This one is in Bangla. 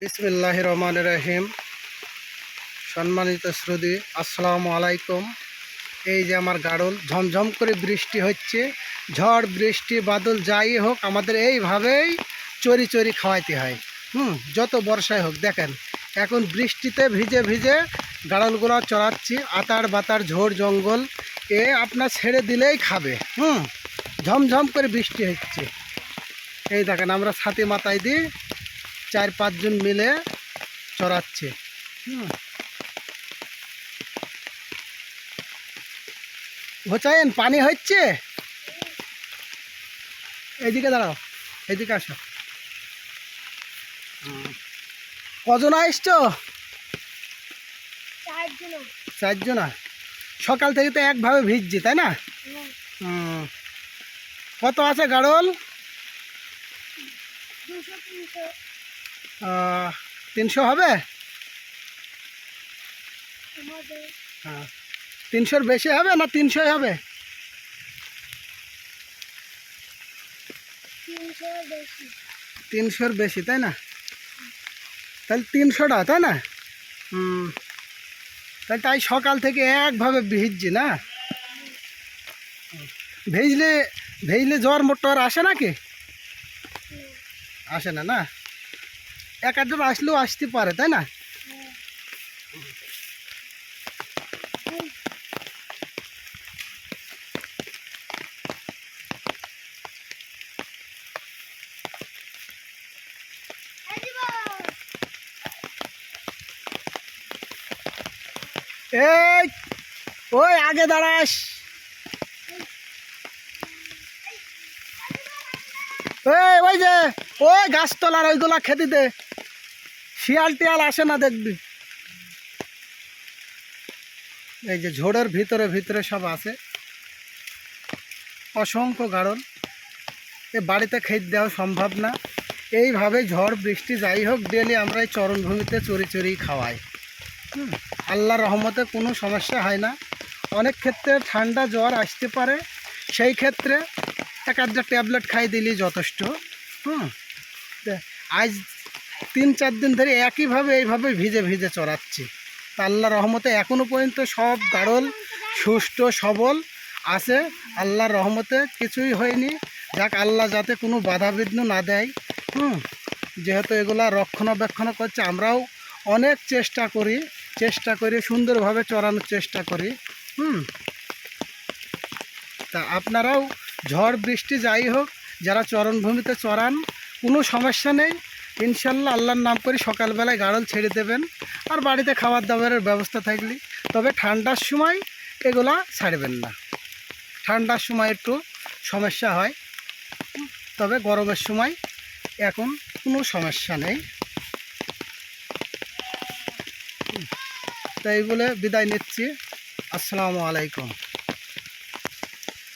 বিসমিল্লাহির রহমানির রহিম। সম্মানিত শ্রোতা, আসসালামু আলাইকুম। এই যে আমার গাড়ল, ঝমঝম করে বৃষ্টি হচ্ছে। ঝড় বৃষ্টি বাদল যাই হোক, আমাদের এইভাবেই চরি চরি খাওয়াইতে হয়। যত বর্ষায় হোক। দেখেন এখন বৃষ্টিতে ভিজে ভিজে গাড়লগুলো চড়াচ্ছি। আতার বাতার ঝোড় জঙ্গল আপনার ছেড়ে দিলেই খাবে। ঝমঝম করে বৃষ্টি হচ্ছে। এই দেখেন আমরা ছাতি মাথায় দিই, 4-5 জন মিলে চড়াচ্ছে। হোচাইন পানি হচ্ছে, এদিকে দাঁড়াও, এদিকে আসো। কজন আসছো? 4 জনা। সকাল থেকে তো একভাবে ভিজছি, তাই না? কত আছে গাড়ল? 300 হবে। 300-র বেশি হবে না 300 হবে? 300-র বেশি, তাই না? তাহলে 300টা, তাই না? তাই সকাল থেকে একভাবে ভিজছি না। ভিজলে ভিজলে জ্বর মোটর আসে নাকি? আসে না, না? এক আধজন আসলেও আসতে পারে, তাই না? এই ওই আগে দাঁড়াস। ওই যে ওই গাছতলার ওইগুলা খেতে দে, শিয়াল টিয়াল আসে না দেখবি। এই যে ঝোড়ের ভিতরে ভিতরে সব আছে, অসংখ্য গাড়ল। বাড়িতে খেতে দেওয়া সম্ভব না। এইভাবে ঝড় বৃষ্টি যাই হোক ডেলি আমরা এই চরণভূমিতে চড়ি চড়ি খাওয়াই। আল্লাহর রহমতে কোনো সমস্যা হয় না। অনেক ক্ষেত্রে ঠান্ডা জ্বর আসতে পারে, সেই ক্ষেত্রে এক আধটা ট্যাবলেট খাই দিলেই যথেষ্ট। আজ 3-4 দিন ধরে একইভাবে এইভাবে ভিজে ভিজে চড়াচ্ছি। তা আল্লাহর রহমতে এখনও পর্যন্ত সব গাড়ল সুস্থ সবল আছে। আল্লাহর রহমতে কিছুই হয়নি। যাক, আল্লাহ যাতে কোনো বাধাবিঘ্ন না দেয়। যেহেতু এগুলা রক্ষণাবেক্ষণ করছে, আমরাও অনেক চেষ্টা করি সুন্দরভাবে চড়ানোর চেষ্টা করি। তা আপনারাও ঝড় বৃষ্টি যাই হোক, যারা চরণভূমিতে চড়ান, কোনো সমস্যা নেই। ইনশাল্লাহ আল্লাহর নাম করে সকালবেলায় গাড়ল ছেড়ে দেবেন, আর বাড়িতে খাবার দাবারের ব্যবস্থা থাকলে। তবে ঠান্ডার সময় এগুলা ছাড়বেন না। ঠান্ডার সময় একটু সমস্যা হয়, তবে গরমের সময় এখন কোনো সমস্যা নেই। তাই বলে বিদায় নিচ্ছি। আসসালামু আলাইকুম।